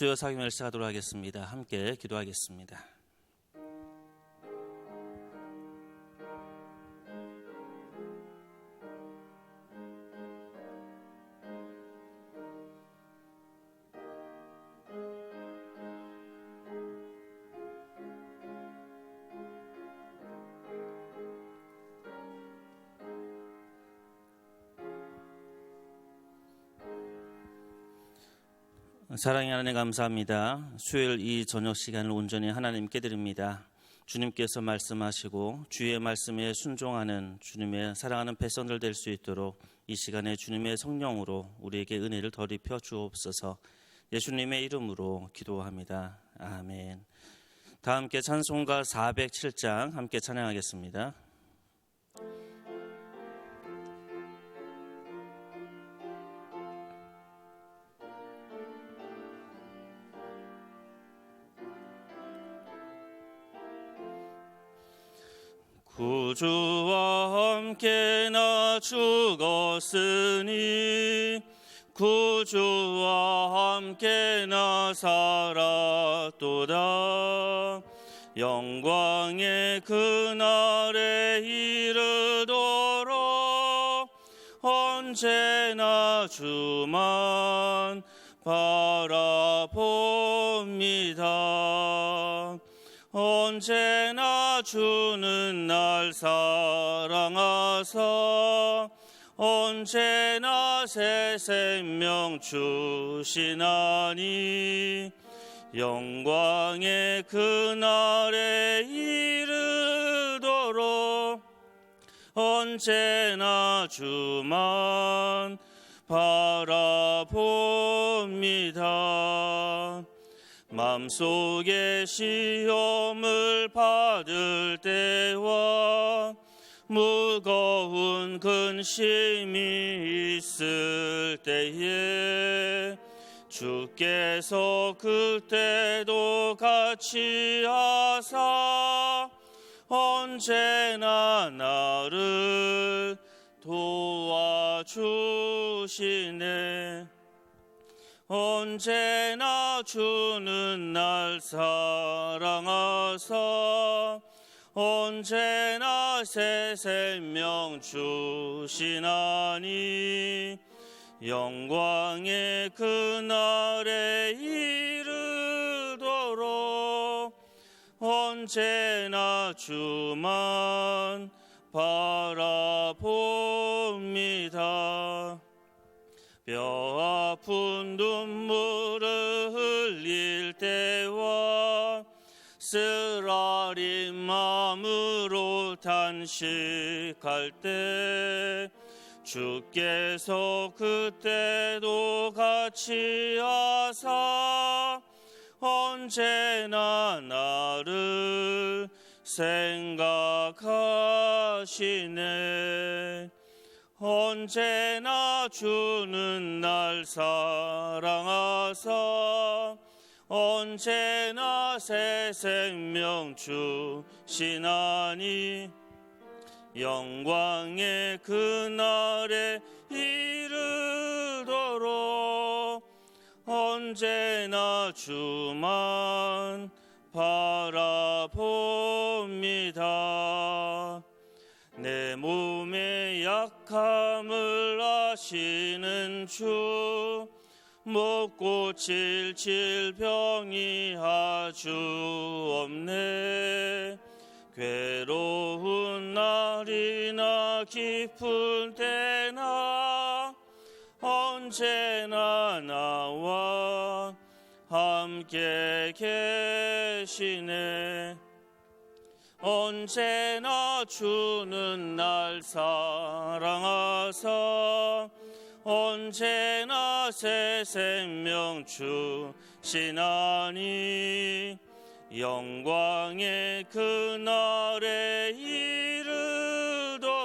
주여 사경을 시작하도록 하겠습니다. 함께 기도하겠습니다. 사랑의 하나님 감사합니다. 수요일 이 저녁 시간을 온전히 하나님께 드립니다. 주님께서 말씀하시고 주의 말씀에 순종하는 주님의 사랑하는 백성들 될 수 있도록 이 시간에 주님의 성령으로 우리에게 은혜를 덧입혀 주옵소서. 예수님의 이름으로 기도합니다. 아멘. 다 함께 찬송가 407장 함께 찬양하겠습니다. 구주와 함께 나 죽었으니 구주와 함께 나 살았도다. 영광의 그날에 이르도록 언제나 주만 바라봅니다. 언제나 주는 날 사랑하사 언제나 새 생명 주시나니 영광의 그날에 이르도록 언제나 주만 바라봅니다. 마음속에 시험을 받을 때와 무거운 근심이 있을 때에 주께서 그때도 같이 하사 언제나 나를 도와주시네. 언제나 주는 날 사랑하사 언제나 새 생명 주시나니 영광의 그날에 이르도록 언제나 주만 바라봅니다. 뼈 아픈 눈물을 흘릴 때와 쓰라린 마음으로 탄식할 때 주께서 그때도 같이 하사 언제나 나를 생각하시네. 언제나 주는 날 사랑하사 언제나 새 생명 주시나니 영광의 그날에 이르도록 언제나 주만 바라봅니다. 내 몸의 약함을 아시는 주 못 고칠 질병이 아주 없네. 괴로운 날이나 기쁜 때나 언제나 나와 함께 계시네. 언제나 주는 날 사랑하사 언제나 새 생명 주시나니 영광의 그날에 이르도록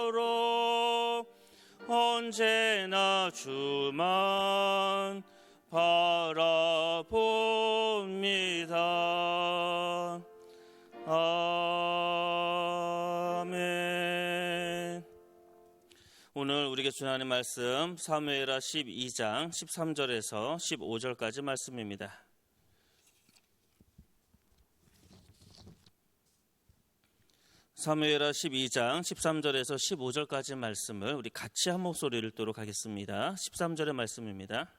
언제나 주만 바라봅니다. 아멘. 오늘 우리에게 주신 하나님의 말씀 사무엘하 12장 13절에서 15절까지 말씀입니다. 사무엘하 12장 13절에서 15절까지 말씀을 우리 같이 한 목소리를 읽도록 하겠습니다. 13절의 말씀입니다.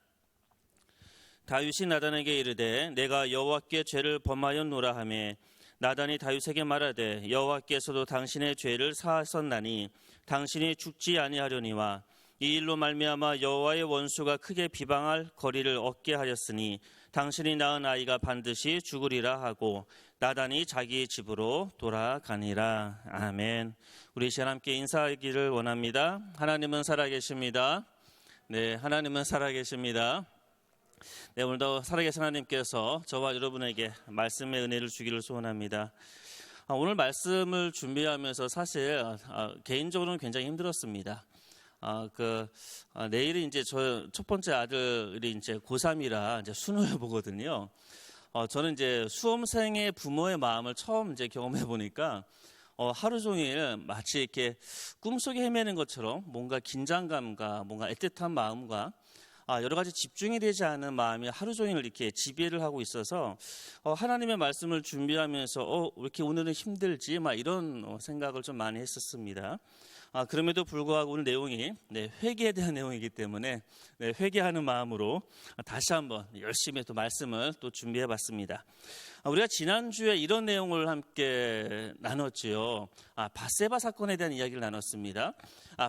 다윗이 나단에게 이르되 내가 여호와께 죄를 범하였노라 하매 나단이 다윗에게 말하되 여호와께서도 당신의 죄를 사하셨나니 당신이 죽지 아니하려니와 이 일로 말미암아 여호와의 원수가 크게 비방할 거리를 얻게 하였으니 당신이 낳은 아이가 반드시 죽으리라 하고 나단이 자기 집으로 돌아가니라. 아멘. 우리 시간 함께 인사하기를 원합니다. 하나님은 살아계십니다. 네, 하나님은 살아계십니다. 네, 오늘도 살아계신 하나님께서 저와 여러분에게 말씀의 은혜를 주기를 소원합니다. 오늘 말씀을 준비하면서 사실 개인적으로는 굉장히 힘들었습니다. 내일이 이제 저 첫 번째 아들이 이제 고3이라 이제 수능을 보거든요. 저는 이제 수험생의 부모의 마음을 처음 이제 경험해 보니까 하루 종일 마치 이렇게 꿈속에 헤매는 것처럼 뭔가 긴장감과 뭔가 애틋한 마음과 여러 가지 집중이 되지 않은 마음이 하루 종일 이렇게 지배를 하고 있어서 하나님의 말씀을 준비하면서 왜 이렇게 오늘은 힘들지? 막 이런 생각을 좀 많이 했었습니다. 그럼에도 불구하고 오늘 내용이 회개에 대한 내용이기 때문에 회개하는 마음으로 다시 한번 열심히 또 말씀을 또 준비해 봤습니다. 우리가 지난주에 이런 내용을 함께 나눴지요. 밧세바 사건에 대한 이야기를 나눴습니다.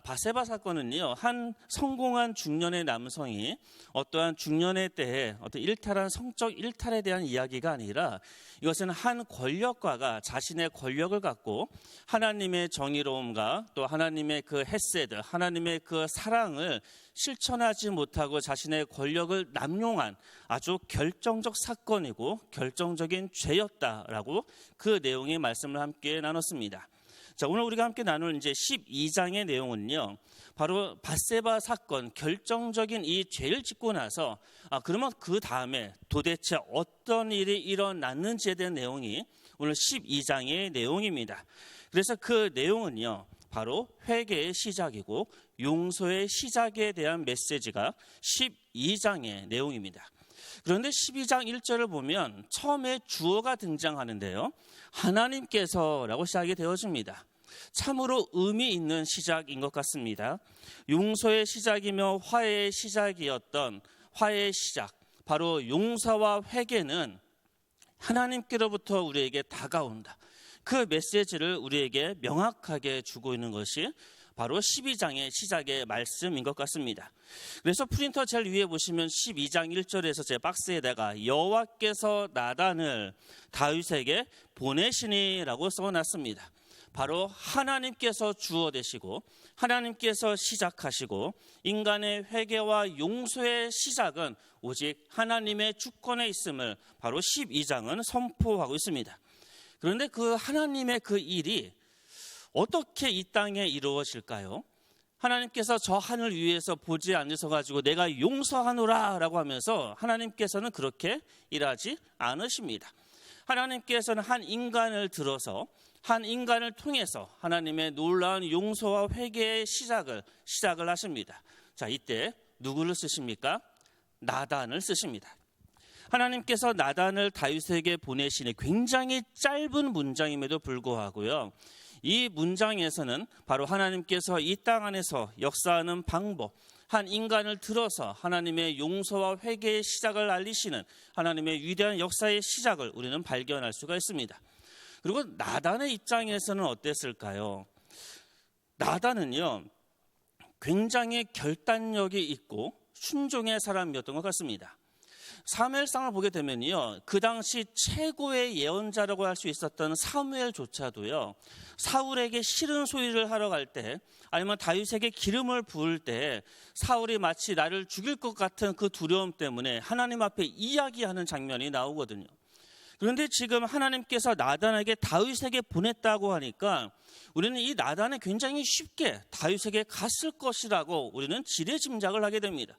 밧세바 사건은요, 한 성공한 중년의 남성이 어떠한 중년의 때에 어떤 일탈한 성적 일탈에 대한 이야기가 아니라 이것은 한 권력가가 자신의 권력을 갖고 하나님의 정의로움과 또 하나님의 그 헤세드, 하나님의 그 사랑을 실천하지 못하고 자신의 권력을 남용한 아주 결정적 사건이고 결정적인 죄였다라고 그 내용의 말씀을 함께 나눴습니다. 자, 오늘 우리가 함께 나눌 이제 12장의 내용은요, 바로 밧세바 사건, 결정적인 이 죄를 짓고 나서 그러면 그 다음에 도대체 어떤 일이 일어났는지에 대한 내용이 오늘 12장의 내용입니다. 그래서 그 내용은요, 바로 회개의 시작이고 용서의 시작에 대한 메시지가 12장의 내용입니다. 그런데 12장 1절을 보면 처음에 주어가 등장하는데요, 하나님께서라고 시작이 되어집니다. 참으로 의미 있는 시작인 것 같습니다. 용서의 시작이며 화해의 시작이었던 화해의 시작, 바로 용서와 회개는 하나님께로부터 우리에게 다가온다. 그 메시지를 우리에게 명확하게 주고 있는 것이 바로 12장의 시작의 말씀인 것 같습니다. 그래서 프린터 제일 위에 보시면 12장 1절에서 제 박스에다가 여호와께서 나단을 다윗에게 보내시니라고 써놨습니다. 바로 하나님께서 주어 되시고 하나님께서 시작하시고 인간의 회개와 용서의 시작은 오직 하나님의 주권에 있음을 바로 12장은 선포하고 있습니다. 그런데 그 하나님의 그 일이 어떻게 이 땅에 이루어질까요? 하나님께서 저 하늘 위에서 보지 않으셔가지고 내가 용서하노라 라고 하면서 하나님께서는 그렇게 일하지 않으십니다. 하나님께서는 한 인간을 들어서 한 인간을 통해서 하나님의 놀라운 용서와 회개의 시작을 하십니다. 자, 이때 누구를 쓰십니까? 나단을 쓰십니다. 하나님께서 나단을 다윗에게 보내시니 굉장히 짧은 문장임에도 불구하고요, 이 문장에서는 바로 하나님께서 이 땅 안에서 역사하는 방법, 한 인간을 들어서 하나님의 용서와 회개의 시작을 알리시는 하나님의 위대한 역사의 시작을 우리는 발견할 수가 있습니다. 그리고 나단의 입장에서는 어땠을까요? 나단은요, 굉장히 결단력이 있고 순종의 사람이었던 것 같습니다. 사무엘상을 보게 되면요, 그 당시 최고의 예언자라고 할 수 있었던 사무엘조차도요, 사울에게 싫은 소리를 하러 갈 때, 아니면 다윗에게 기름을 부을 때 사울이 마치 나를 죽일 것 같은 그 두려움 때문에 하나님 앞에 이야기하는 장면이 나오거든요. 그런데 지금 하나님께서 나단에게 다윗에게 보냈다고 하니까 우리는 이 나단이 굉장히 쉽게 다윗에게 갔을 것이라고 우리는 지레짐작을 하게 됩니다.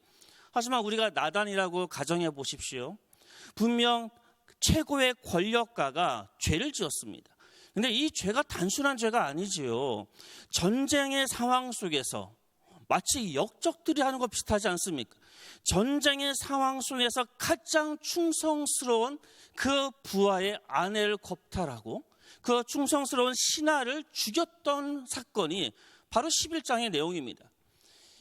하지만 우리가 나단이라고 가정해 보십시오. 분명 최고의 권력가가 죄를 지었습니다. 근데 이 죄가 단순한 죄가 아니지요. 전쟁의 상황 속에서 마치 역적들이 하는 것 비슷하지 않습니까? 전쟁의 상황 속에서 가장 충성스러운 그 부하의 아내를 겁탈하고 그 충성스러운 신하를 죽였던 사건이 바로 11장의 내용입니다.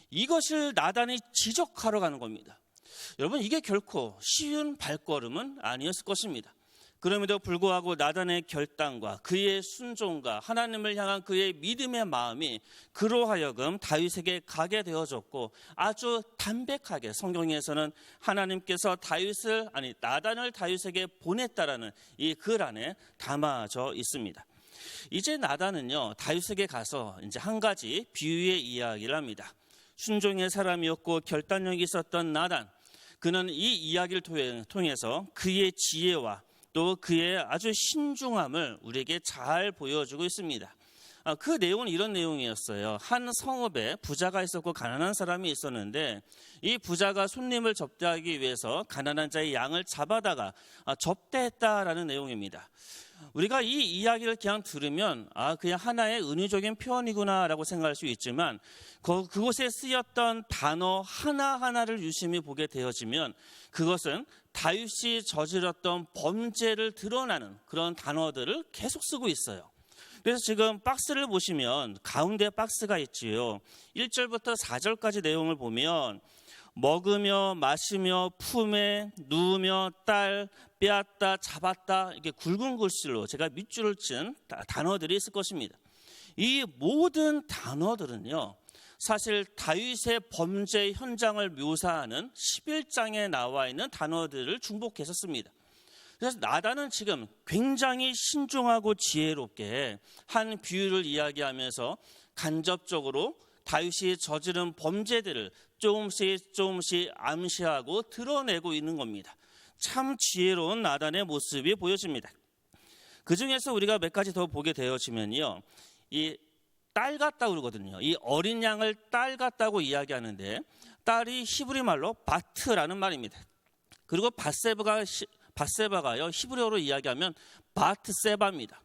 이것을 나단이 지적하러 가는 겁니다. 여러분, 이게 결코 쉬운 발걸음은 아니었을 것입니다. 그럼에도 불구하고 나단의 결단과 그의 순종과 하나님을 향한 그의 믿음의 마음이 그로 하여금 다윗에게 가게 되어졌고, 아주 담백하게 성경에서는 하나님께서 나단을 다윗에게 보냈다라는 이 글 안에 담아져 있습니다. 이제 나단은요, 다윗에게 가서 이제 한 가지 비유의 이야기를 합니다. 순종의 사람이었고 결단력이 있었던 나단, 그는 이 이야기를 통해서 그의 지혜와 또 그의 아주 신중함을 우리에게 잘 보여주고 있습니다. 그 내용은 이런 내용이었어요. 한 성읍에 부자가 있었고 가난한 사람이 있었는데, 이 부자가 손님을 접대하기 위해서 가난한 자의 양을 잡아다가 접대했다라는 내용입니다. 우리가 이 이야기를 그냥 들으면 그냥 하나의 은유적인 표현이구나라고 생각할 수 있지만, 그곳에 쓰였던 단어 하나하나를 유심히 보게 되어지면 그것은 다윗이 저질렀던 범죄를 드러나는 그런 단어들을 계속 쓰고 있어요. 그래서 지금 박스를 보시면 가운데 박스가 있지요. 1절부터 4절까지 내용을 보면 먹으며 마시며 품에 누우며 딸 빼앗다 잡았다, 이렇게 굵은 글씨로 제가 밑줄을 친 단어들이 있을 것입니다. 이 모든 단어들은요, 사실 다윗의 범죄 현장을 묘사하는 11장에 나와 있는 단어들을 중복해서 씁니다. 그래서 나단은 지금 굉장히 신중하고 지혜롭게 한 비유를 이야기하면서 간접적으로 다윗이 저지른 범죄들을 조금씩 암시하고 드러내고 있는 겁니다. 참 지혜로운 나단의 모습이 보여집니다. 그 중에서 우리가 몇 가지 더 보게 되어지면요, 이 딸 같다고 그러거든요. 이 어린 양을 딸 같다고 이야기하는데, 딸이 히브리 말로 바트라는 말입니다. 그리고 바세바가요, 히브리어로 이야기하면 바트세바입니다.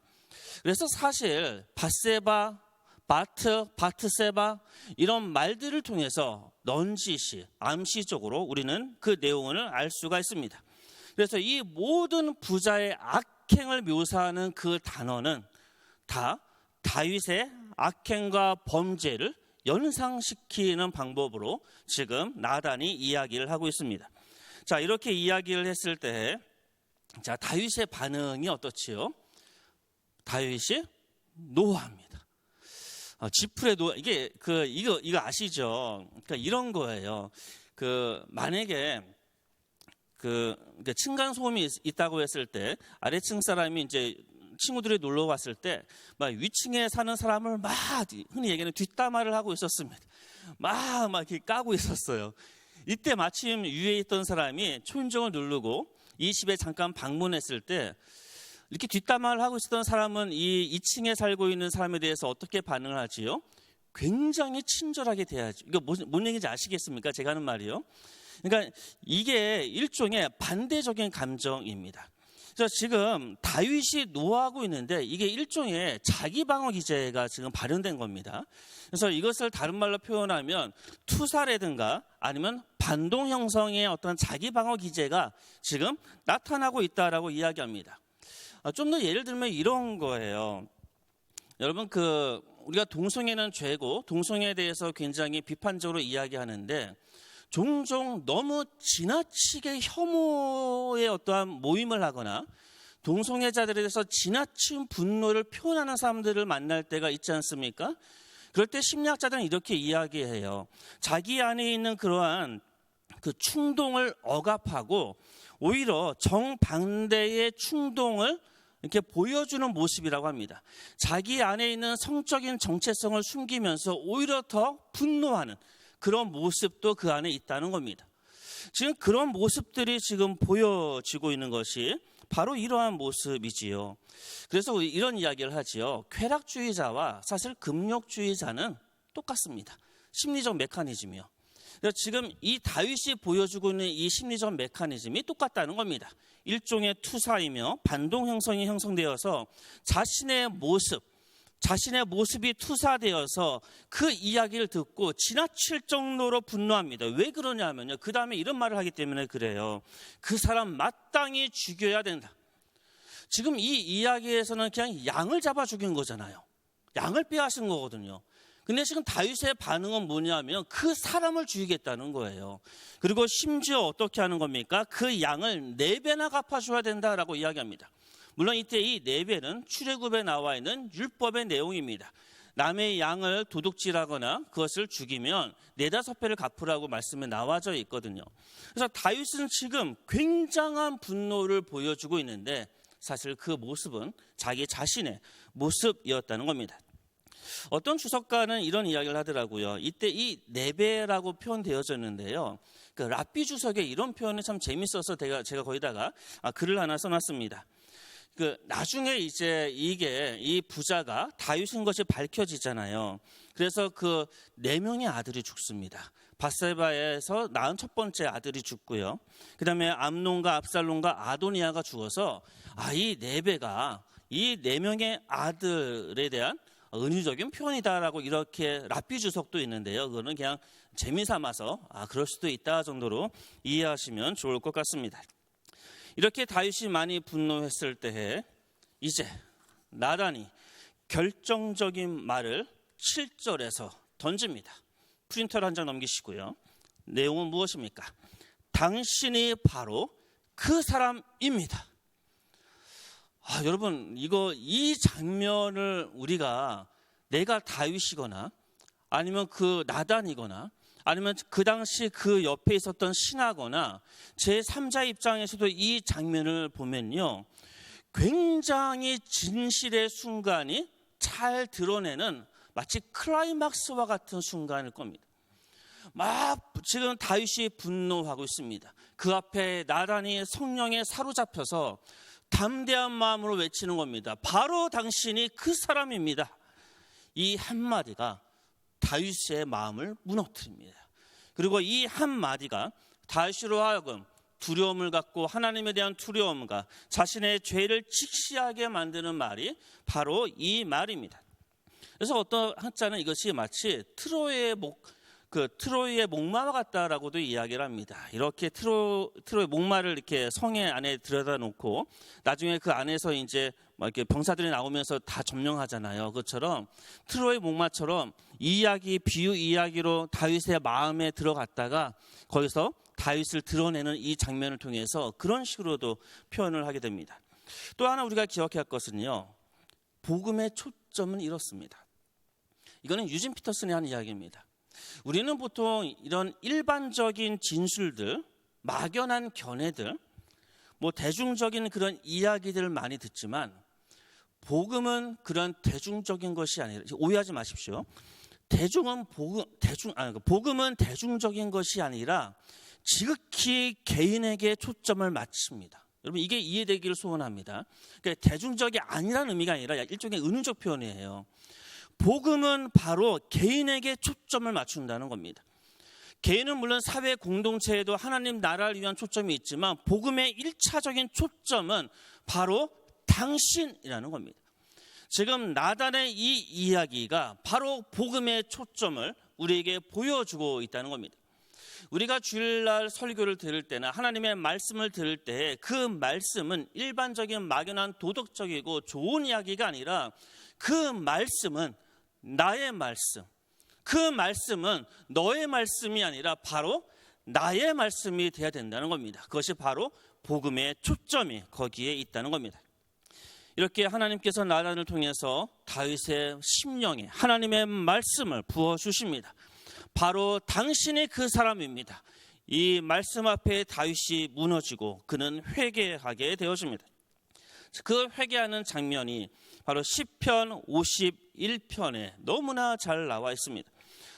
그래서 사실 바세바, 바트세바 이런 말들을 통해서 넌지시, 암시적으로 우리는 그 내용을 알 수가 있습니다. 그래서 이 모든 부자의 악행을 묘사하는 그 단어는 다 다윗의 악행과 범죄를 연상시키는 방법으로 지금 나단이 이야기를 하고 있습니다. 자, 이렇게 이야기를 했을 때, 자, 다윗의 반응이 어떻지요? 다윗이 노합니다. 지풀에 이거 아시죠? 그러니까 이런 거예요. 만약에 층간 소음이 있다고 했을 때, 아래층 사람이 이제 친구들이 놀러 왔을 때 막 위층에 사는 사람을 막 흔히 얘기하는 뒷담화를 하고 있었습니다. 막 이렇게 까고 있었어요. 이때 마침 위에 있던 사람이 초인종을 누르고 이 집에 잠깐 방문했을 때, 이렇게 뒷담화를 하고 있었던 사람은 이 2층에 살고 있는 사람에 대해서 어떻게 반응을 하지요? 굉장히 친절하게 대하죠. 이거 뭔 얘기인지 아시겠습니까? 제가 하는 말이요. 그러니까 이게 일종의 반대적인 감정입니다. 그래서 지금 다윗이 노하고 있는데, 이게 일종의 자기 방어 기제가 지금 발현된 겁니다. 그래서 이것을 다른 말로 표현하면 투사라든가 아니면 반동 형성의 어떤 자기 방어 기제가 지금 나타나고 있다라고 이야기합니다. 좀 더 예를 들면 이런 거예요. 여러분, 우리가 동성애는 죄고 동성애에 대해서 굉장히 비판적으로 이야기하는데, 종종 너무 지나치게 혐오의 어떠한 모임을 하거나 동성애자들에 대해서 지나친 분노를 표현하는 사람들을 만날 때가 있지 않습니까? 그럴 때 심리학자들은 이렇게 이야기해요. 자기 안에 있는 그러한 그 충동을 억압하고 오히려 정반대의 충동을 이렇게 보여주는 모습이라고 합니다. 자기 안에 있는 성적인 정체성을 숨기면서 오히려 더 분노하는 그런 모습도 그 안에 있다는 겁니다. 지금 그런 모습들이 지금 보여지고 있는 것이 바로 이러한 모습이지요. 그래서 이런 이야기를 하지요. 쾌락주의자와 사실 금욕주의자는 똑같습니다. 심리적 메커니즘이요. 그래서 지금 이 다윗이 보여주고 있는 이 심리적 메커니즘이 똑같다는 겁니다. 일종의 투사이며 반동 형성이 형성되어서 자신의 모습이 투사되어서 그 이야기를 듣고 지나칠 정도로 분노합니다. 왜 그러냐면요, 그 다음에 이런 말을 하기 때문에 그래요. 그 사람 마땅히 죽여야 된다. 지금 이 이야기에서는 그냥 양을 잡아 죽인 거잖아요. 양을 빼앗은 거거든요. 근데 지금 다윗의 반응은 뭐냐면 그 사람을 죽이겠다는 거예요. 그리고 심지어 어떻게 하는 겁니까? 그 양을 4배나 갚아줘야 된다라고 이야기합니다. 물론 이때 이 4배는 출애굽에 나와 있는 율법의 내용입니다. 남의 양을 도둑질하거나 그것을 죽이면 4-5배를 갚으라고 말씀에 나와져 있거든요. 그래서 다윗은 지금 굉장한 분노를 보여주고 있는데 사실 그 모습은 자기 자신의 모습이었다는 겁니다. 어떤 주석가는 이런 이야기를 하더라고요. 이때 이 4배라고 표현되어졌는데요. 그 랍비 주석에 이런 표현이 참 재밌어서 제가 거기다가 글을 하나 써놨습니다. 나중에 이제 이 부자가 다윗인 것이 밝혀지잖아요. 그래서 그 4명의 아들이 죽습니다. 밧세바에서 낳은 첫 번째 아들이 죽고요. 그 다음에 암논과 압살롬과 아도니아가 죽어서 이 4배가 이 4명의 아들에 대한 은유적인 표현이다라고 이렇게 랍비 주석도 있는데요. 그거는 그냥 재미삼아서 그럴 수도 있다 정도로 이해하시면 좋을 것 같습니다. 이렇게 다윗이 많이 분노했을 때에 이제 나단이 결정적인 말을 7절에서 던집니다. 프린터를 한 장 넘기시고요. 내용은 무엇입니까? 당신이 바로 그 사람입니다. 여러분, 이 장면을 우리가 내가 다윗이거나 아니면 그 나단이거나 아니면 그 당시 그 옆에 있었던 신하거나 제3자 입장에서도 이 장면을 보면요, 굉장히 진실의 순간이 잘 드러내는 마치 클라이막스와 같은 순간일 겁니다. 막 지금 다윗이 분노하고 있습니다. 그 앞에 나단이 성령에 사로잡혀서 담대한 마음으로 외치는 겁니다. 바로 당신이 그 사람입니다. 이 한마디가 다윗의 마음을 무너뜨립니다. 그리고 이 한마디가 다윗으로 하여금 두려움을 갖고 하나님에 대한 두려움과 자신의 죄를 직시하게 만드는 말이 바로 이 말입니다. 그래서 어떤 학자는 이것이 마치 트로이의 목마와 같다라고도 이야기를 합니다. 이렇게 트로이의 목마를 이렇게 성에 안에 들여다 놓고 나중에 그 안에서 이제 이렇게 병사들이 나오면서 다 점령하잖아요. 그것처럼 트로이의 목마처럼 비유 이야기로 다윗의 마음에 들어갔다가 거기서 다윗을 드러내는 이 장면을 통해서 그런 식으로도 표현을 하게 됩니다. 또 하나 우리가 기억해야 할 것은요, 복음의 초점은 이렇습니다. 이거는 유진 피터슨이 한 이야기입니다. 우리는 보통 이런 일반적인 진술들, 막연한 견해들, 대중적인 그런 이야기들을 많이 듣지만 복음은 그런 대중적인 것이 아니라, 오해하지 마십시오. 복음은 대중적인 것이 아니라 지극히 개인에게 초점을 맞춥니다. 여러분, 이게 이해되기를 소원합니다. 그러니까 대중적이 아니라는 의미가 아니라 일종의 은유적 표현이에요. 복음은 바로 개인에게 초점을 맞춘다는 겁니다. 개인은 물론 사회 공동체에도 하나님 나라를 위한 초점이 있지만 복음의 1차적인 초점은 바로 당신이라는 겁니다. 지금 나단의 이 이야기가 바로 복음의 초점을 우리에게 보여주고 있다는 겁니다. 우리가 주일날 설교를 들을 때나 하나님의 말씀을 들을 때 그 말씀은 일반적인 막연한 도덕적이고 좋은 이야기가 아니라 그 말씀은 나의 말씀, 그 말씀은 너의 말씀이 아니라 바로 나의 말씀이 되어야 된다는 겁니다. 그것이 바로 복음의 초점이 거기에 있다는 겁니다. 이렇게 하나님께서 나단을 통해서 다윗의 심령에 하나님의 말씀을 부어주십니다. 바로 당신이 그 사람입니다. 이 말씀 앞에 다윗이 무너지고 그는 회개하게 되어집니다. 그 회개하는 장면이 바로 시편 51편에 너무나 잘 나와 있습니다.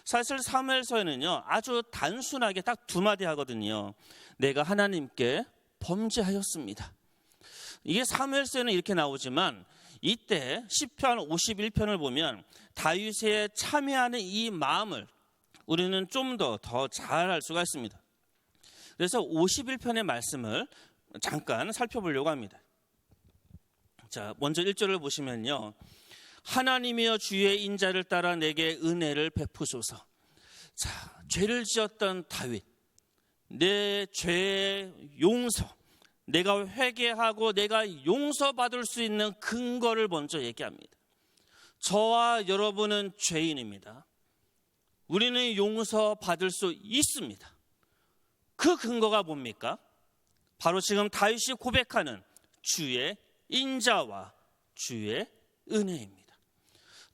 사실 사무엘서에는요, 아주 단순하게 딱 2마디 하거든요. 내가 하나님께 범죄하였습니다. 이게 사무엘서에는 이렇게 나오지만 이때 시편 51편을 보면 다윗의 참여하는 이 마음을 우리는 좀 더 잘 알 수가 있습니다. 그래서 51편의 말씀을 잠깐 살펴보려고 합니다. 자, 먼저 1절을 보시면요, 하나님이여 주의 인자를 따라 내게 은혜를 베푸소서. 자, 죄를 지었던 다윗, 내 죄의 용서, 내가 회개하고 내가 용서받을 수 있는 근거를 먼저 얘기합니다. 저와 여러분은 죄인입니다. 우리는 용서받을 수 있습니다. 그 근거가 뭡니까? 바로 지금 다윗이 고백하는 주의 인자와 주의 은혜입니다.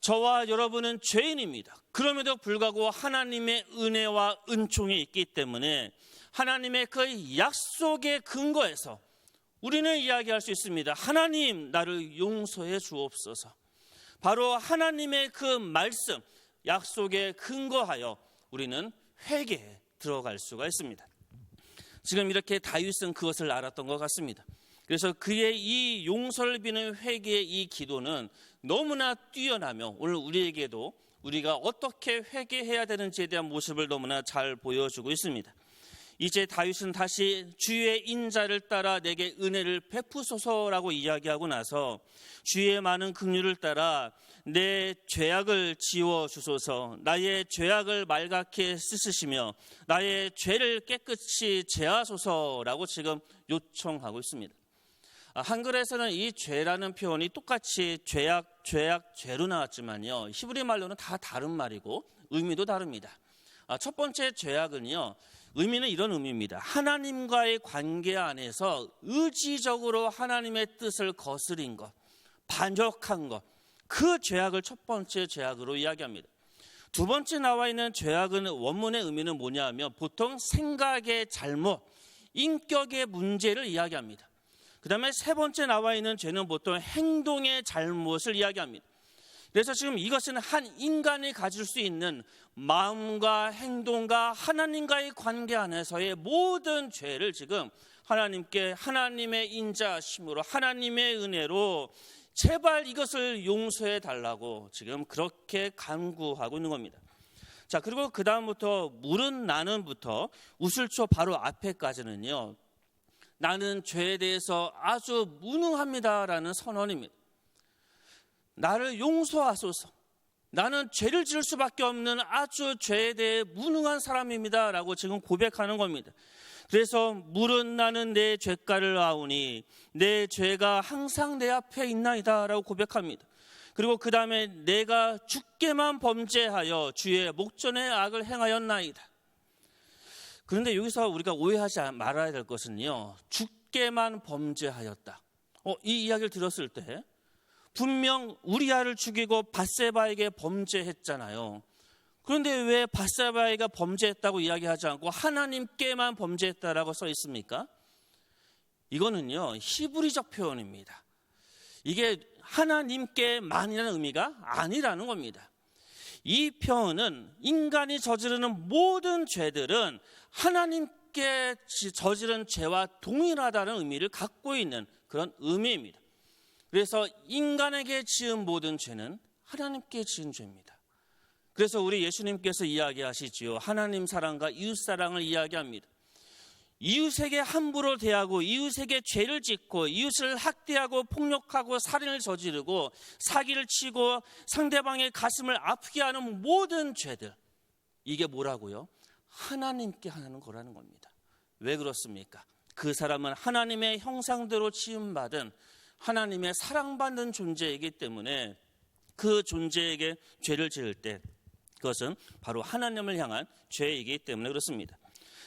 저와 여러분은 죄인입니다. 그럼에도 불구하고 하나님의 은혜와 은총이 있기 때문에 하나님의 그 약속의 근거에서 우리는 이야기할 수 있습니다. 하나님, 나를 용서해 주옵소서. 바로 하나님의 그 말씀, 약속에 근거하여 우리는 회개에 들어갈 수가 있습니다. 지금 이렇게 다윗은 그것을 알았던 것 같습니다. 그래서 그의 이 용서를 비는 회개의 이 기도는 너무나 뛰어나며 오늘 우리에게도 우리가 어떻게 회개해야 되는지에 대한 모습을 너무나 잘 보여주고 있습니다. 이제 다윗은 다시 주의 인자를 따라 내게 은혜를 베푸소서라고 이야기하고 나서 주의 많은 긍휼을 따라 내 죄악을 지워주소서, 나의 죄악을 말갛게 씻으시며 나의 죄를 깨끗이 제하소서라고 지금 요청하고 있습니다. 한글에서는 이 죄라는 표현이 똑같이 죄로 나왔지만요, 히브리 말로는 다 다른 말이고 의미도 다릅니다. 첫 번째 죄악은요, 의미는 이런 의미입니다. 하나님과의 관계 안에서 의지적으로 하나님의 뜻을 거스린 것, 반역한 것, 그 죄악을 첫 번째 죄악으로 이야기합니다. 두 번째 나와 있는 죄악은 원문의 의미는 뭐냐면 보통 생각의 잘못, 인격의 문제를 이야기합니다. 그 다음에 세 번째 나와 있는 죄는 보통 행동의 잘못을 이야기합니다. 그래서 지금 이것은 한 인간이 가질 수 있는 마음과 행동과 하나님과의 관계 안에서의 모든 죄를 지금 하나님께 하나님의 인자심으로 하나님의 은혜로 제발 이것을 용서해 달라고 지금 그렇게 간구하고 있는 겁니다. 자, 그리고 그 다음부터 물은 나는부터 우슬초 바로 앞에까지는요, 나는 죄에 대해서 아주 무능합니다라는 선언입니다. 나를 용서하소서. 나는 죄를 지을 수밖에 없는 아주 죄에 대해 무능한 사람입니다라고 지금 고백하는 겁니다. 그래서 물은 나는 내 죄가를 아오니 내 죄가 항상 내 앞에 있나이다라고 고백합니다. 그리고 그 다음에 내가 주께만 범죄하여 주의 목전에 악을 행하였나이다. 그런데 여기서 우리가 오해하지 말아야 될 것은요, 주께만 범죄하였다. 이 이야기를 들었을 때 분명 우리아를 죽이고 밧세바에게 범죄했잖아요. 그런데 왜 밧세바가 범죄했다고 이야기하지 않고 하나님께만 범죄했다라고 써 있습니까? 이거는요, 히브리적 표현입니다. 이게 하나님께만이라는 의미가 아니라는 겁니다. 이 표현은 인간이 저지르는 모든 죄들은 하나님께 저지른 죄와 동일하다는 의미를 갖고 있는 그런 의미입니다. 그래서 인간에게 지은 모든 죄는 하나님께 지은 죄입니다. 그래서 우리 예수님께서 이야기하시지요. 하나님 사랑과 이웃 사랑을 이야기합니다. 이웃에게 함부로 대하고 이웃에게 죄를 짓고 이웃을 학대하고 폭력하고 살인을 저지르고 사기를 치고 상대방의 가슴을 아프게 하는 모든 죄들, 이게 뭐라고요? 하나님께 하는 거라는 겁니다. 왜 그렇습니까? 그 사람은 하나님의 형상대로 지음받은 하나님의 사랑받는 존재이기 때문에 그 존재에게 죄를 지을 때 그것은 바로 하나님을 향한 죄이기 때문에 그렇습니다.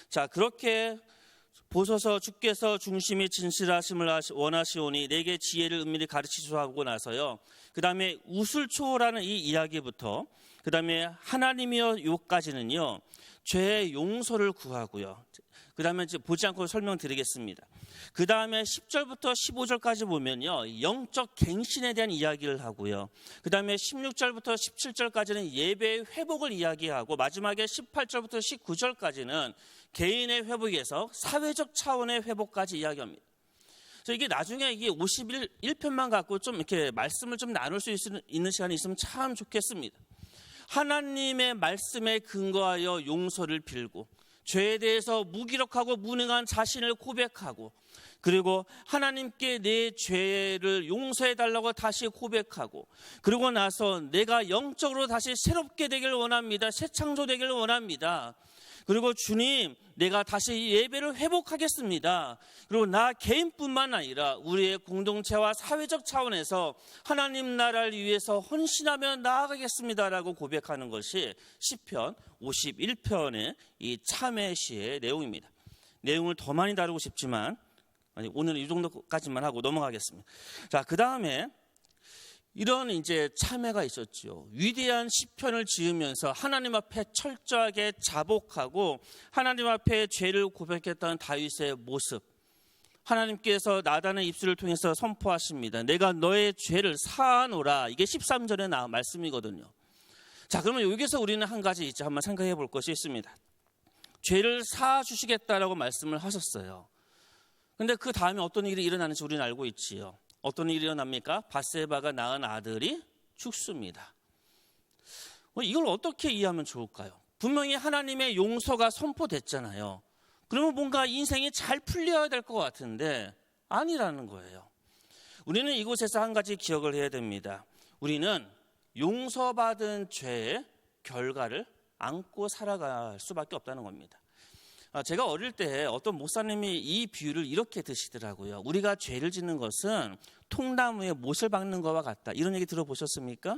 자, 그렇게 보소서 주께서 중심이 진실하심을 원하시오니 내게 지혜를 은밀히 가르치소서 하고 나서요, 그 다음에 우슬초라는 이 이야기부터 그 다음에 하나님이여 요까지는요, 죄의 용서를 구하고요. 그 다음에 이제 보지 않고 설명드리겠습니다. 그 다음에 10절부터 15절까지 보면요, 영적 갱신에 대한 이야기를 하고요. 그 다음에 16절부터 17절까지는 예배의 회복을 이야기하고 마지막에 18절부터 19절까지는 개인의 회복에서 사회적 차원의 회복까지 이야기합니다. 그래서 이게 나중에 이게 51편만 갖고 좀 이렇게 말씀을 좀 나눌 수 있는 시간이 있으면 참 좋겠습니다. 하나님의 말씀에 근거하여 용서를 빌고 죄에 대해서 무기력하고 무능한 자신을 고백하고 그리고 하나님께 내 죄를 용서해달라고 다시 고백하고 그러고 나서 내가 영적으로 다시 새롭게 되길 원합니다. 새 창조되길 원합니다. 그리고 주님, 내가 다시 예배를 회복하겠습니다. 그리고 나 개인뿐만 아니라 우리의 공동체와 사회적 차원에서 하나님 나라를 위해서 헌신하며 나아가겠습니다라고 고백하는 것이 시편 51편의 이 참회 시의 내용입니다. 내용을 더 많이 다루고 싶지만 오늘은 이 정도까지만 하고 넘어가겠습니다. 자, 그 다음에 이런 이제 참회가 있었죠. 위대한 시편을 지으면서 하나님 앞에 철저하게 자복하고 하나님 앞에 죄를 고백했던 다윗의 모습, 하나님께서 나단의 입술을 통해서 선포하십니다. 내가 너의 죄를 사하노라. 이게 13절의 말씀이거든요. 자, 그러면 여기서 우리는 한 가지 이제 한번 생각해 볼 것이 있습니다. 죄를 사하 주시겠다라고 말씀을 하셨어요. 근데 그 다음에 어떤 일이 일어나는지 우리는 알고 있지요. 어떤 일이 일어납니까? 밧세바가 낳은 아들이 죽습니다. 이걸 어떻게 이해하면 좋을까요? 분명히 하나님의 용서가 선포됐잖아요. 그러면 뭔가 인생이 잘 풀려야 될 것 같은데 아니라는 거예요. 우리는 이곳에서 한 가지 기억을 해야 됩니다. 우리는 용서받은 죄의 결과를 안고 살아갈 수밖에 없다는 겁니다. 제가 어릴 때 어떤 목사님이 이 비유를 이렇게 드시더라고요. 우리가 죄를 짓는 것은 통나무에 못을 박는 것과 같다. 이런 얘기 들어보셨습니까?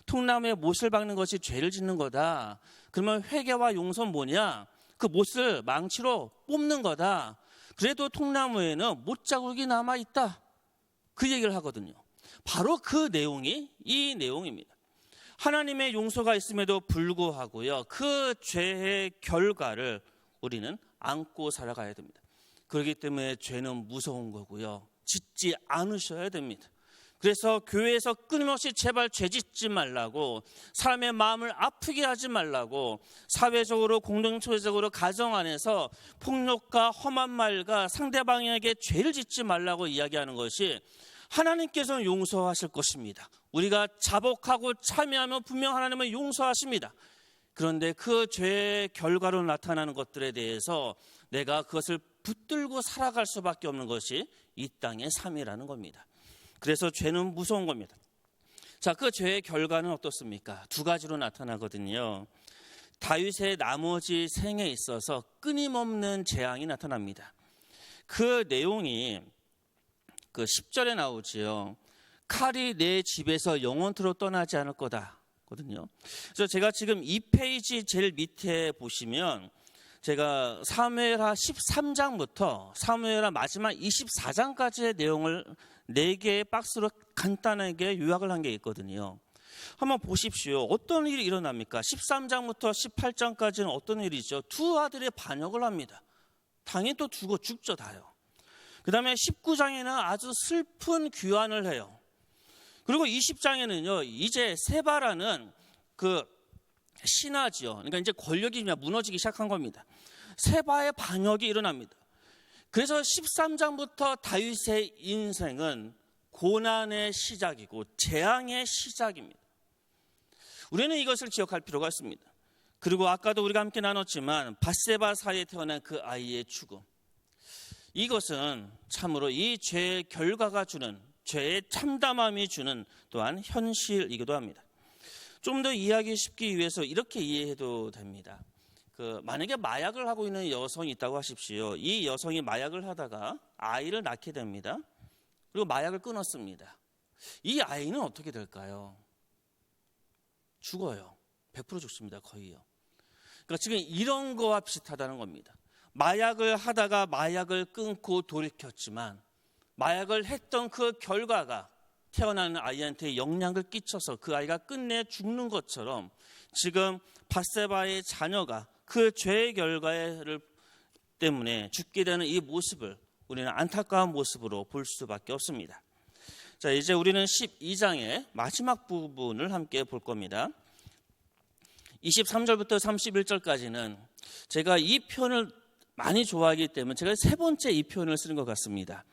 통나무에 못을 박는 것이 죄를 짓는 거다. 그러면 회개와 용서는 뭐냐? 그 못을 망치로 뽑는 거다. 그래도 통나무에는 못 자국이 남아있다. 그 얘기를 하거든요. 바로 그 내용이 이 내용입니다. 하나님의 용서가 있음에도 불구하고요, 그 죄의 결과를 우리는 안고 살아가야 됩니다. 그렇기 때문에 죄는 무서운 거고요, 짓지 않으셔야 됩니다. 그래서 교회에서 끊임없이 제발 죄 짓지 말라고, 사람의 마음을 아프게 하지 말라고, 사회적으로 공동체적으로 가정 안에서 폭력과 험한 말과 상대방에게 죄를 짓지 말라고 이야기하는 것이 하나님께서는 용서하실 것입니다. 우리가 자복하고 참여하면 분명 하나님은 용서하십니다. 그런데 그 죄의 결과로 나타나는 것들에 대해서 내가 그것을 붙들고 살아갈 수밖에 없는 것이 이 땅의 삶이라는 겁니다. 그래서 죄는 무서운 겁니다. 자, 그 죄의 결과는 어떻습니까? 두 가지로 나타나거든요. 다윗의 나머지 생에 있어서 끊임없는 재앙이 나타납니다. 그 내용이 그 10절에 나오지요. 칼이 내 집에서 영원토록 떠나지 않을 거다. 거든요. 그래서 제가 지금 이 페이지 제일 밑에 보시면 제가 사무엘하 13장부터 사무엘하 마지막 24장까지의 내용을 4개의 박스로 간단하게 요약을 한 게 있거든요. 한번 보십시오. 어떤 일이 일어납니까? 13장부터 18장까지는 어떤 일이죠? 두 아들의 반역을 합니다. 당연히 또 죽죠, 다요. 그 다음에 19장에는 아주 슬픈 귀환을 해요. 그리고 20장에는요, 이제 세바라는 그 신하지요. 그러니까 이제 권력이 무너지기 시작한 겁니다. 세바의 반역이 일어납니다. 그래서 13장부터 다윗의 인생은 고난의 시작이고 재앙의 시작입니다. 우리는 이것을 기억할 필요가 있습니다. 그리고 아까도 우리가 함께 나눴지만 밧세바 사이에 태어난 그 아이의 죽음. 이것은 참으로 이 죄의 결과가 주는, 죄의 참담함이 주는 또한 현실이기도 합니다. 좀 더 이해하기 쉽기 위해서 이렇게 이해해도 됩니다. 만약에 마약을 하고 있는 여성이 있다고 하십시오. 이 여성이 마약을 하다가 아이를 낳게 됩니다. 그리고 마약을 끊었습니다. 이 아이는 어떻게 될까요? 죽어요. 100% 죽습니다. 거의요. 그러니까 지금 이런 거와 비슷하다는 겁니다. 마약을 하다가 마약을 끊고 돌이켰지만 마약을 했던 그 결과가 태어나는 아이한테 영향을 끼쳐서 그 아이가 끝내 죽는 것처럼 지금 밧세바의 자녀가 그 죄의 결과를 때문에 죽게 되는 이 모습을 우리는 안타까운 모습으로 볼 수밖에 없습니다. 자, 이제 우리는 12장의 마지막 부분을 함께 볼 겁니다. 23절부터 31절까지는 제가 이 표현을 많이 좋아하기 때문에 제가 세 번째 이 표현을 쓰는 것 같습니다.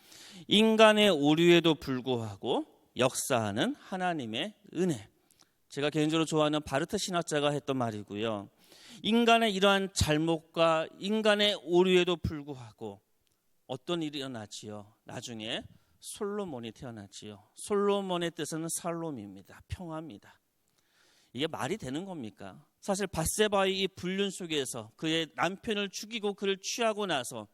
인간의 오류에도 불구하고 역사하는 하나님의 은혜. 제가 개인적으로 좋아하는 바르트 신학자가 했던 말이고요. 인간의 이러한 잘못과 인간의 오류에도 불구하고 어떤 일이 일어나지요? 나중에 솔로몬이 태어나지요. 솔로몬의 뜻은 살롬입니다. 평화입니다. 이게 말이 되는 겁니까? 사실 밧세바의 이 불륜 속에서 그의 남편을 죽이고 그를 취하고 나서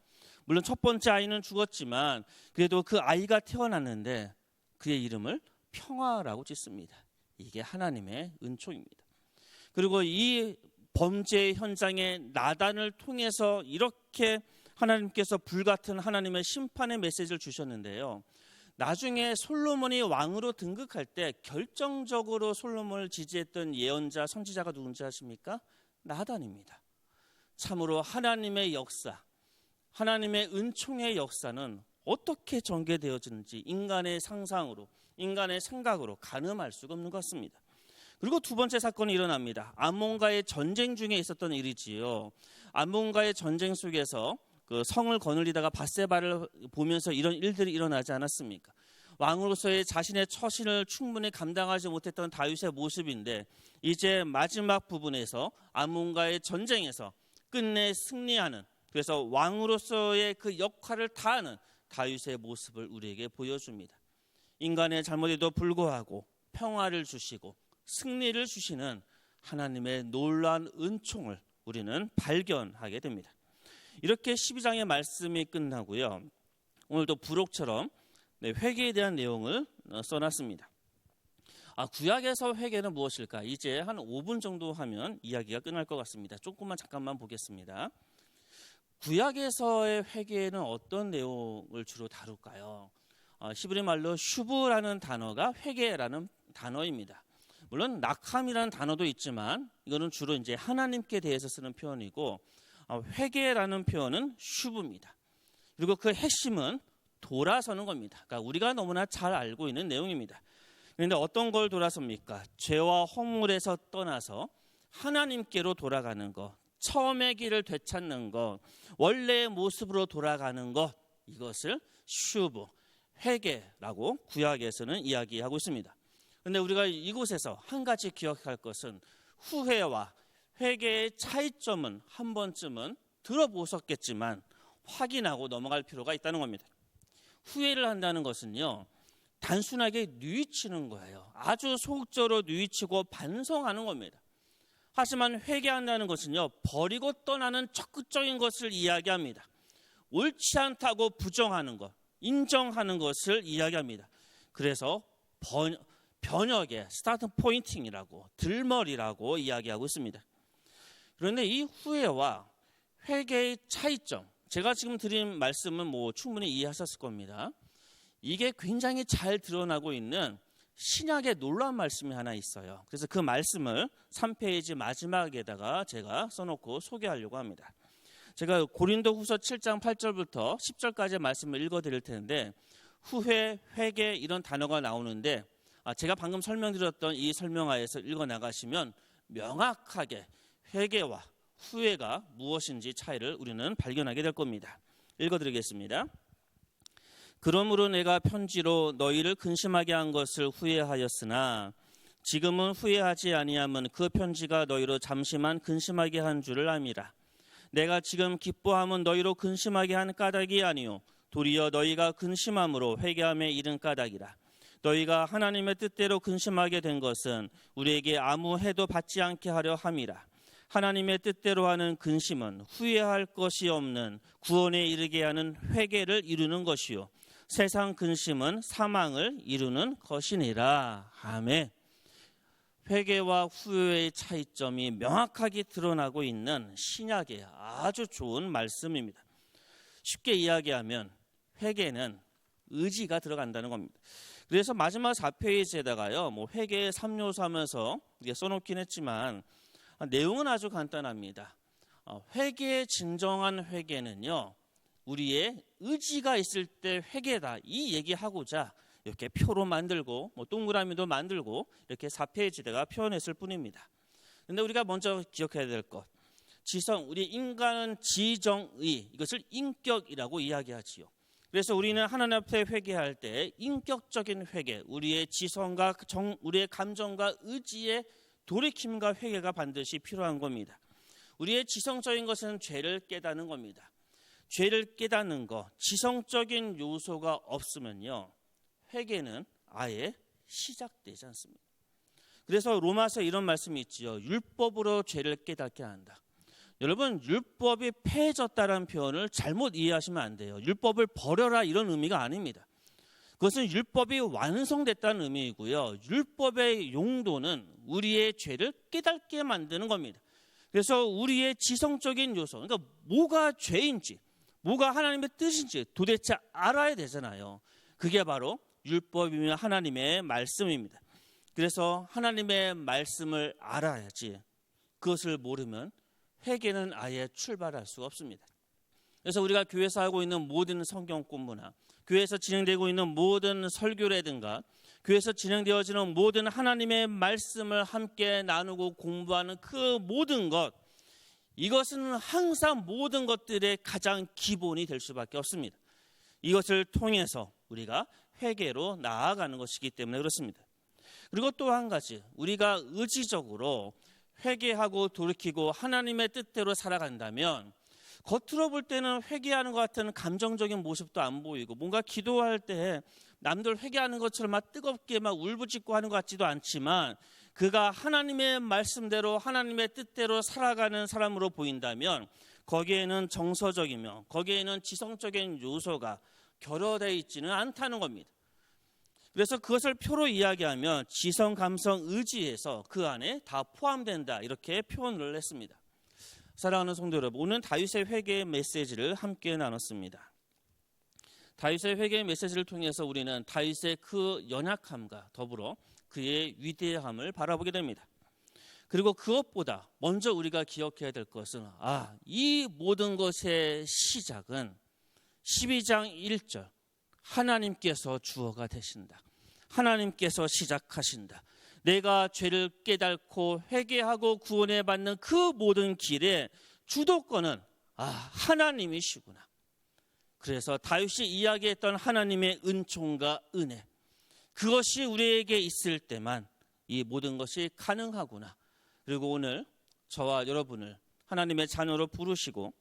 물론 첫 번째 아이는 죽었지만 그래도 그 아이가 태어났는데 그의 이름을 평화라고 짓습니다. 이게 하나님의 은총입니다. 그리고 이 범죄 현장에 나단을 통해서 이렇게 하나님께서 불같은 하나님의 심판의 메시지를 주셨는데요. 나중에 솔로몬이 왕으로 등극할 때 결정적으로 솔로몬을 지지했던 예언자, 선지자가 누군지 아십니까? 나단입니다. 참으로 하나님의 역사, 하나님의 은총의 역사는 어떻게 전개되어지는지 인간의 상상으로, 인간의 생각으로 가늠할 수가 없는 것 같습니다. 그리고 두 번째 사건이 일어납니다. 암몬과의 전쟁 중에 있었던 일이지요. 암몬과의 전쟁 속에서 그 성을 거느리다가 밧세바를 보면서 이런 일들이 일어나지 않았습니까? 왕으로서의 자신의 처신을 충분히 감당하지 못했던 다윗의 모습인데 이제 마지막 부분에서 암몬과의 전쟁에서 끝내 승리하는, 그래서 왕으로서의 그 역할을 다하는 다윗의 모습을 우리에게 보여줍니다. 인간의 잘못에도 불구하고 평화를 주시고 승리를 주시는 하나님의 놀라운 은총을 우리는 발견하게 됩니다. 이렇게 12장의 말씀이 끝나고요. 오늘도 부록처럼 회개에 대한 내용을 써놨습니다. 구약에서 회개는 무엇일까? 이제 한 5분 정도 하면 이야기가 끝날 것 같습니다. 조금만 잠깐만 보겠습니다. 구약에서의 회개는 어떤 내용을 주로 다룰까요? 히브리 말로 슈브라는 단어가 회개라는 단어입니다. 물론 낙함이라는 단어도 있지만 이거는 주로 이제 하나님께 대해서 쓰는 표현이고 회개라는 표현은 슈브입니다. 그리고 그 핵심은 돌아서는 겁니다. 그러니까 우리가 너무나 잘 알고 있는 내용입니다. 그런데 어떤 걸 돌아섭니까? 죄와 허물에서 떠나서 하나님께로 돌아가는 것, 처음의 길을 되찾는 것, 원래의 모습으로 돌아가는 것, 이것을 슈브, 회개라고 구약에서는 이야기하고 있습니다. 그런데 우리가 이곳에서 한 가지 기억할 것은 후회와 회개의 차이점은 한 번쯤은 들어보셨겠지만 확인하고 넘어갈 필요가 있다는 겁니다. 후회를 한다는 것은요, 단순하게 뉘우치는 거예요. 아주 소극적으로 뉘우치고 반성하는 겁니다. 하지만 회개한다는 것은요, 버리고 떠나는 적극적인 것을 이야기합니다. 옳지 않다고 부정하는 것, 인정하는 것을 이야기합니다. 그래서 번역의 스타트 포인팅이라고, 들머리라고 이야기하고 있습니다. 그런데 이 후회와 회개의 차이점, 제가 지금 드린 말씀은 충분히 이해하셨을 겁니다. 이게 굉장히 잘 드러나고 있는 신약의 놀라운 말씀이 하나 있어요. 그래서 그 말씀을 3페이지 마지막에다가 제가 써놓고 소개하려고 합니다. 제가 고린도후서 7장 8절부터 10절까지 말씀을 읽어드릴 텐데 후회, 회개 이런 단어가 나오는데 제가 방금 설명드렸던 이 설명하에서 읽어나가시면 명확하게 회개와 후회가 무엇인지 차이를 우리는 발견하게 될 겁니다. 읽어드리겠습니다. 그러므로 내가 편지로 너희를 근심하게 한 것을 후회하였으나 지금은 후회하지 아니함은 그 편지가 너희로 잠시만 근심하게 한 줄을 압니다. 내가 지금 기뻐함은 너희로 근심하게 한 까닭이 아니요 도리어 너희가 근심함으로 회개함에 이른 까닭이라. 너희가 하나님의 뜻대로 근심하게 된 것은 우리에게 아무 해도 받지 않게 하려 함이라. 하나님의 뜻대로 하는 근심은 후회할 것이 없는 구원에 이르게 하는 회개를 이루는 것이요 세상 근심은 사망을 이루는 것이니라. 아멘. 회개와 후회의 차이점이 명확하게 드러나고 있는 신약의 아주 좋은 말씀입니다. 쉽게 이야기하면 회개는 의지가 들어간다는 겁니다. 그래서 마지막 4페이지에다가요, 회개의 3요소 하면서 써놓긴 했지만 내용은 아주 간단합니다. 회개의 진정한 회개는요, 우리의 의지가 있을 때 회개다, 이 얘기하고자 이렇게 표로 만들고 동그라미도 만들고 이렇게 4페이지에다가 표현했을 뿐입니다. 그런데 우리가 먼저 기억해야 될 것, 우리 인간은 지정의, 이것을 인격이라고 이야기하지요. 그래서 우리는 하나님 앞에 회개할 때 인격적인 회개, 우리의 지성과 우리의 감정과 의지의 돌이킴과 회개가 반드시 필요한 겁니다. 우리의 지성적인 것은 죄를 깨닫는 겁니다. 죄를 깨닫는 것, 지성적인 요소가 없으면요, 회개는 아예 시작되지 않습니다. 그래서 로마서 이런 말씀이 있지요. 율법으로 죄를 깨닫게 한다. 여러분, 율법이 폐해졌다는 표현을 잘못 이해하시면 안 돼요. 율법을 버려라 이런 의미가 아닙니다. 그것은 율법이 완성됐다는 의미이고요. 율법의 용도는 우리의 죄를 깨닫게 만드는 겁니다. 그래서 우리의 지성적인 요소, 그러니까 뭐가 죄인지, 뭐가 하나님의 뜻인지 도대체 알아야 되잖아요. 그게 바로 율법이며 하나님의 말씀입니다. 그래서 하나님의 말씀을 알아야지 그것을 모르면 회개는 아예 출발할 수가 없습니다. 그래서 우리가 교회에서 하고 있는 모든 성경 공부나 교회에서 진행되고 있는 모든 설교라든가 교회에서 진행되어지는 모든 하나님의 말씀을 함께 나누고 공부하는 그 모든 것, 이것은 항상 모든 것들의 가장 기본이 될 수밖에 없습니다. 이것을 통해서 우리가 회개로 나아가는 것이기 때문에 그렇습니다. 그리고 또 한 가지, 우리가 의지적으로 회개하고 돌이키고 하나님의 뜻대로 살아간다면 겉으로 볼 때는 회개하는 것 같은 감정적인 모습도 안 보이고 뭔가 기도할 때 남들 회개하는 것처럼 막 뜨겁게 막 울부짖고 하는 것 같지도 않지만 그가 하나님의 말씀대로 하나님의 뜻대로 살아가는 사람으로 보인다면 거기에는 정서적이며 거기에는 지성적인 요소가 결여되어 있지는 않다는 겁니다. 그래서 그것을 표로 이야기하면 지성, 감성, 의지에서 그 안에 다 포함된다 이렇게 표현을 했습니다. 사랑하는 성도 여러분, 오늘 다윗의 회개의 메시지를 함께 나눴습니다. 다윗의 회개의 메시지를 통해서 우리는 다윗의 그 연약함과 더불어 그의 위대함을 바라보게 됩니다. 그리고 그것보다 먼저 우리가 기억해야 될 것은 이 모든 것의 시작은 12장 1절 하나님께서 주어가 되신다. 하나님께서 시작하신다. 내가 죄를 깨닫고 회개하고 구원에 받는 그 모든 길에 주도권은 하나님이시구나. 그래서 다윗이 이야기했던 하나님의 은총과 은혜, 그것이 우리에게 있을 때만 이 모든 것이 가능하구나. 그리고 오늘 저와 여러분을 하나님의 자녀로 부르시고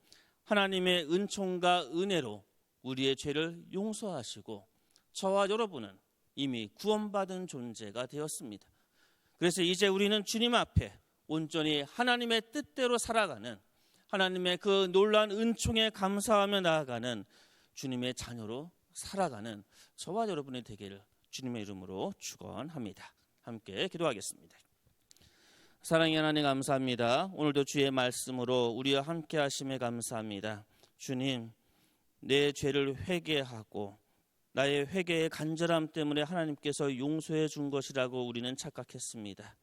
하나님의 은총과 은혜로 우리의 죄를 용서하시고 저와 여러분은 이미 구원받은 존재가 되었습니다. 그래서 이제 우리는 주님 앞에 온전히 하나님의 뜻대로 살아가는, 하나님의 그 놀라운 은총에 감사하며 나아가는 주님의 자녀로 살아가는 저와 여러분의 되기를 주님의 이름으로 축원합니다. 함께 기도하겠습니다. 사랑의 하나님 감사합니다. 오늘도 주의 말씀으로 우리와 함께 하심에 감사합니다. 주님, 내 죄를 회개하고 나의 회개의 간절함 때문에 하나님께서 용서해 준 것이라고 우리는 착각했습니다.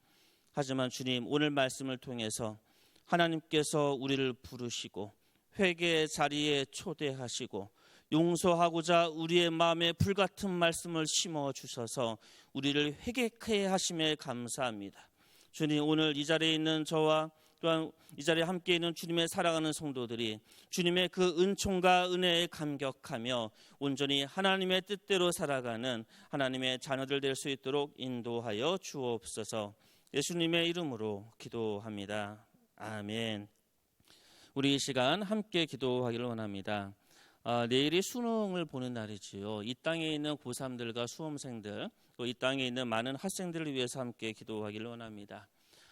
하지만 주님, 오늘 말씀을 통해서 하나님께서 우리를 부르시고 회개의 자리에 초대하시고 용서하고자 우리의 마음에 불같은 말씀을 심어주셔서 우리를 회개케 하심에 감사합니다. 주님, 오늘 이 자리에 있는 저와 또한 이 자리에 함께 있는 주님의 사랑하는 성도들이 주님의 그 은총과 은혜에 감격하며 온전히 하나님의 뜻대로 살아가는 하나님의 자녀들 될 수 있도록 인도하여 주옵소서. 예수님의 이름으로 기도합니다. 아멘. 우리 이 시간 함께 기도하기를 원합니다. 내일이 수능을 보는 날이지요. 이 땅에 있는 고3들과 수험생들, 또 이 땅에 있는 많은 학생들을 위해서 함께 기도하기를 원합니다.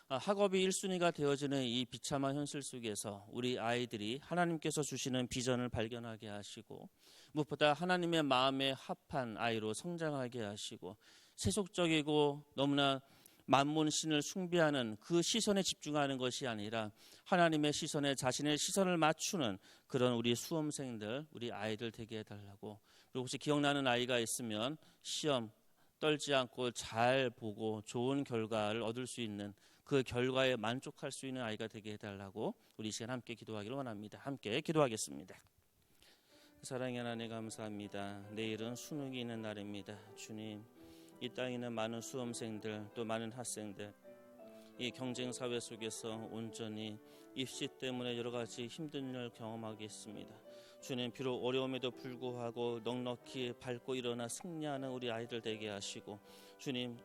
학업이 1순위가 되어지는 이 비참한 현실 속에서 우리 아이들이 하나님께서 주시는 비전을 발견하게 하시고 무엇보다 하나님의 마음에 합한 아이로 성장하게 하시고 세속적이고 너무나 만몬신을 숭배하는 그 시선에 집중하는 것이 아니라 하나님의 시선에 자신의 시선을 맞추는 그런 우리 수험생들, 우리 아이들 되게 해달라고. 그리고 혹시 기억나는 아이가 있으면 시험 떨지 않고 잘 보고 좋은 결과를 얻을 수 있는 그 결과에 만족할 수 있는 아이가 되게 해달라고 우리 이 시간 함께 기도하기를 원합니다. 함께 기도하겠습니다. 사랑의 하나님 감사합니다. 내일은 수능이 있는 날입니다. 주님, 이 땅에 있는 많은 수험생들 또 많은 학생들 이 경쟁 사회 속에서 온전히 입시 때문에 여러 가지 힘든 일을 경험하게 했습니다. 주님, 비록 어려움에도 불구하고 넉넉히 밟고 일어나 승리하는 우리 아이들 되게 하시고 주님,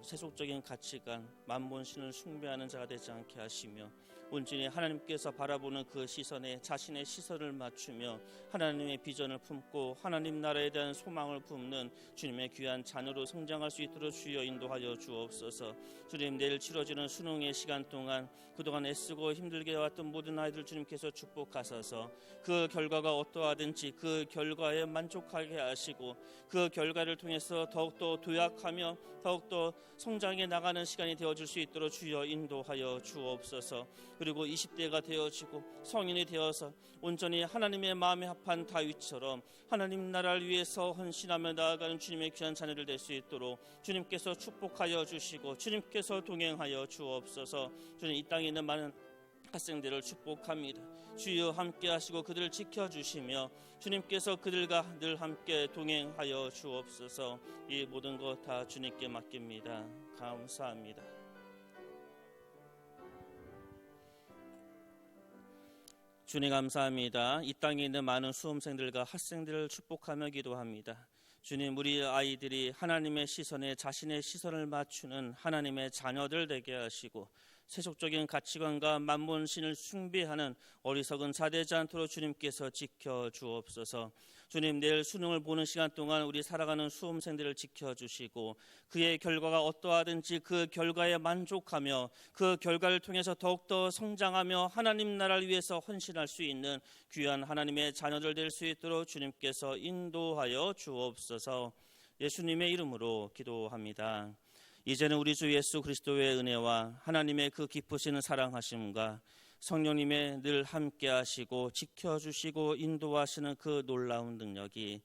세속적인 가치관, 만본신을 숭배하는 자가 되지 않게 하시며 온전히 하나님께서 바라보는 그 시선에 자신의 시선을 맞추며 하나님의 비전을 품고 하나님 나라에 대한 소망을 품는 주님의 귀한 자녀로 성장할 수 있도록 주여 인도하여 주옵소서. 주님, 내일 치러지는 수능의 시간 동안 그동안 애쓰고 힘들게 왔던 모든 아이들 주님께서 축복하셔서 그 결과가 어떠하든지 그 결과에 만족하게 하시고 그 결과를 통해서 더욱더 도약하며 더욱더 성장해 나가는 시간이 되어질 수 있도록 주여 인도하여 주옵소서. 그리고 20대가 되어지고 성인이 되어서 온전히 하나님의 마음에 합한 다윗처럼 하나님 나라를 위해서 헌신하며 나아가는 주님의 귀한 자녀를 될 수 있도록 주님께서 축복하여 주시고 주님께서 동행하여 주옵소서. 주님, 이 땅에 있는 많은 학생들을 축복합니다. 주여 함께 하시고 그들을 지켜주시며 주님께서 그들과 늘 함께 동행하여 주옵소서. 이 모든 것 다 주님께 맡깁니다. 감사합니다. 주님 감사합니다. 이 땅에 있는 많은 수험생들과 학생들을 축복하며 기도합니다. 주님, 우리 아이들이 하나님의 시선에 자신의 시선을 맞추는 하나님의 자녀들 되게 하시고 세속적인 가치관과 만몬신을 숭배하는 어리석은 자 되지 않도록 주님께서 지켜주옵소서. 주님, 내일 수능을 보는 시간 동안 우리 살아가는 수험생들을 지켜주시고 그의 결과가 어떠하든지 그 결과에 만족하며 그 결과를 통해서 더욱더 성장하며 하나님 나라를 위해서 헌신할 수 있는 귀한 하나님의 자녀들 될 수 있도록 주님께서 인도하여 주옵소서. 예수님의 이름으로 기도합니다. 이제는 우리 주 예수 그리스도의 은혜와 하나님의 그 기쁘시는 사랑하심과 성령님의 늘 함께 하시고 지켜주시고 인도하시는 그 놀라운 능력이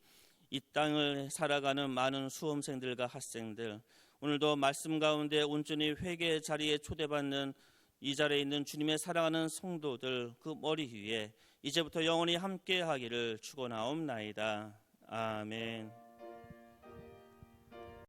이 땅을 살아가는 많은 수험생들과 학생들, 오늘도 말씀 가운데 온전히 회개의 자리에 초대받는 이 자리에 있는 주님의 사랑하는 성도들 그 머리 위에 이제부터 영원히 함께 하기를 축원하옵나이다. 아멘.